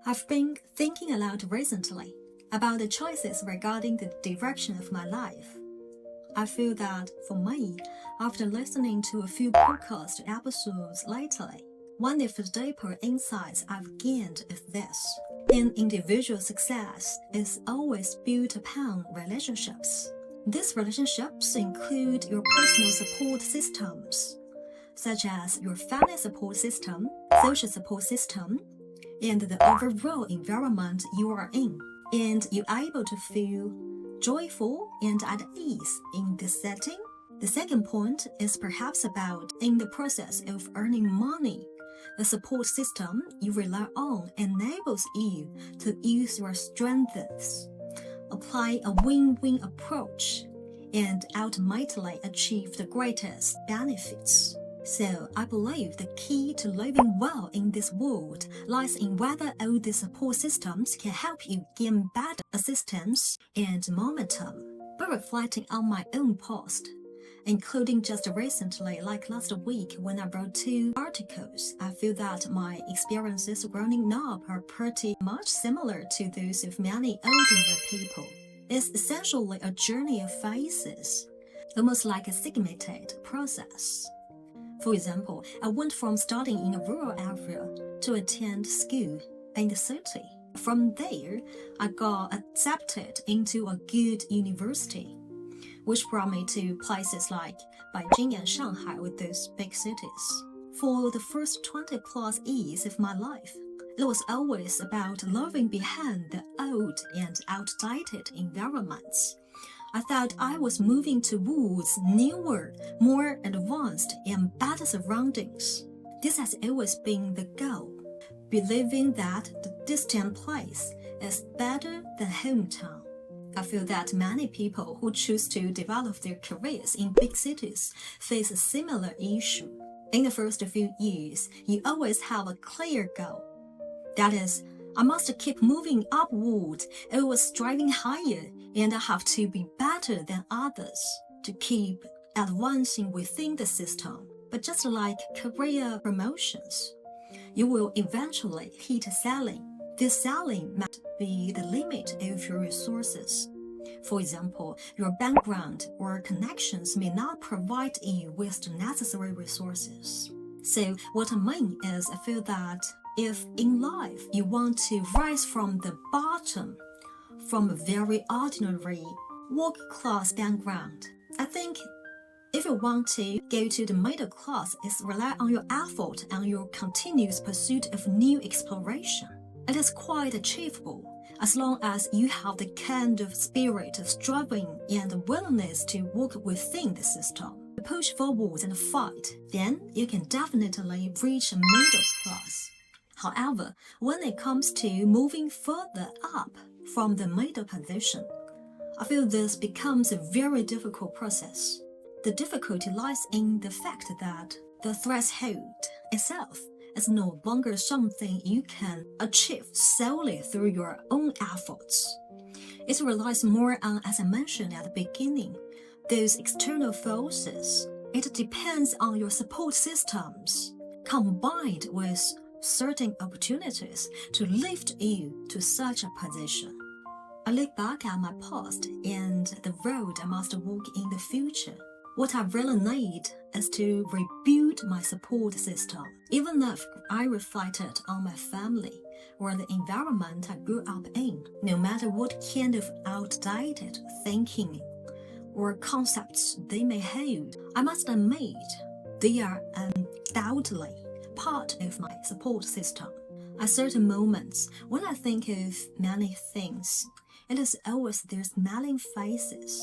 I've been thinking a lot recently about the choices regarding the direction of my life. I feel that for me, after listening to a few podcast episodes lately, one of the deeper insights I've gained is this. An individual success is always built upon relationships. These relationships include your personal support systems, such as your family support system, social support system, and the overall environment you are in, and you're able to feel joyful and at ease in this setting. The second point is perhaps about in the process of earning money. The support system you rely on enables you to use your strengths, apply a win-win approach, and ultimately achieve the greatest benefits. So I believe the key to living well in this world lies in whether all the support systems can help you gain better assistance and momentum. By reflecting on my own past, including just recently, like last week when I wrote 2 articles, I feel that my experiences growing up are pretty much similar to those of many older people. It's essentially a journey of phases, almost like a segmented process. For example, I went from studying in a rural area to attend school in the city. From there, I got accepted into a good university, which brought me to places like Beijing and Shanghai with those big cities. For the first 20 plus years of my life, it was always about leaving behind the old and outdated environments. I thought I was moving towards newer, more advanced, and better surroundings. This has always been the goal, believing that the distant place is better than hometown. I feel that many people who choose to develop their careers in big cities face a similar issue. In the first few years, you always have a clear goal. That is, I must keep moving upward, always striving higher, and I have to be better than others to keep advancing within the system. But just like career promotions, you will eventually hit ceiling. This ceiling might be the limit of your resources. For example, your background or connections may not provide you with the necessary resources. So what I mean is I feel that if in life you want to rise from the bottom, from a very ordinary work-class background, I think if you want to go to the middle class, it's rely on your effort and your continuous pursuit of new exploration. It is quite achievable as long as you have the kind of spirit of striving and willingness to work within the system. To push forward and fight, then you can definitely reach a middle class. However, when it comes to moving further up from the middle position, I feel this becomes a very difficult process. The difficulty lies in the fact that the threshold itself is no longer something you can achieve solely through your own efforts. It relies more on, as I mentioned at the beginning, those external forces. It depends on your support systems, combined with certain opportunities to lift you to such a position. I look back at my past and the road I must walk in the future. What I really need is to rebuild my support system. Even if I reflected on my family or the environment I grew up in, no matter what kind of outdated thinking or concepts they may hold, I must admit they are undoubtedly part of my support system. At certain moments, when I think of many things, it is always their smiling faces,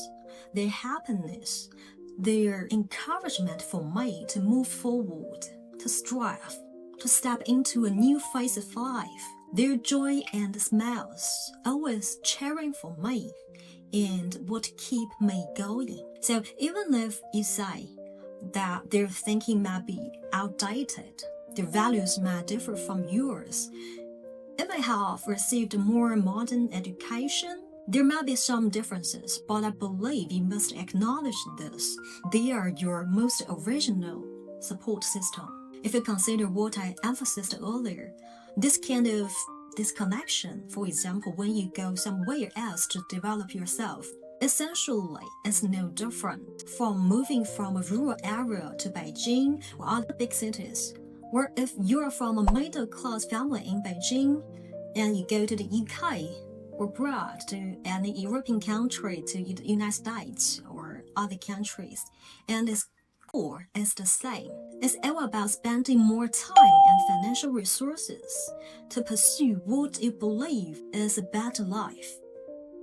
their happiness, their encouragement for me to move forward, to strive, to step into a new phase of life. Their joy and smiles always cheering for me and what keep me going. So even if you say that their thinking might be outdated, their values might differ from yours, if they have received more modern education, there might be some differences, but I believe you must acknowledge this. They are your most original support system. If you consider what I emphasized earlier, this kind of disconnection, for example, when you go somewhere else to develop yourself, essentially it's no different from moving from a rural area to Beijing or other big cities. Or if you're from a middle-class family in Beijing and you go to the UK or abroad to any European country, to the United States or other countries, and its core is the same. It's all about spending more time and financial resources to pursue what you believe is a better life.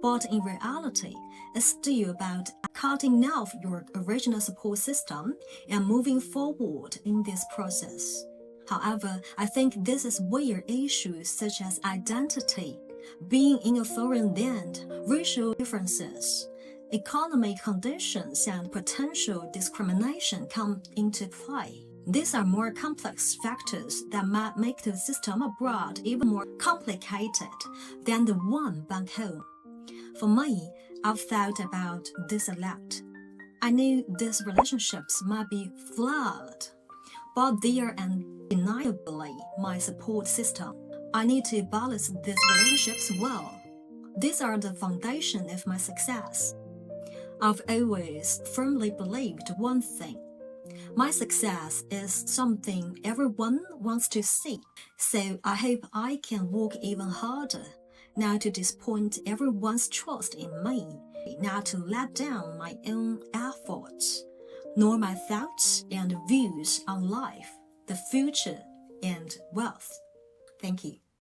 But in reality, it's still about cutting off your original support system and moving forward in this process. However, I think this is where issues such as identity, being in a foreign land, racial differences, economic conditions, and potential discrimination come into play. These are more complex factors that might make the system abroad even more complicated than the one back home. For me, I've thought about this a lot. I know these relationships might be flawed, but they are undeniably my support system. I need to balance these relationships well. These are the foundation of my success. I've always firmly believed one thing. My success is something everyone wants to see, so I hope I can work even harder, not to disappoint everyone's trust in me, not to let down my own efforts, nor my thoughts and views on life, the future, and wealth. Thank you.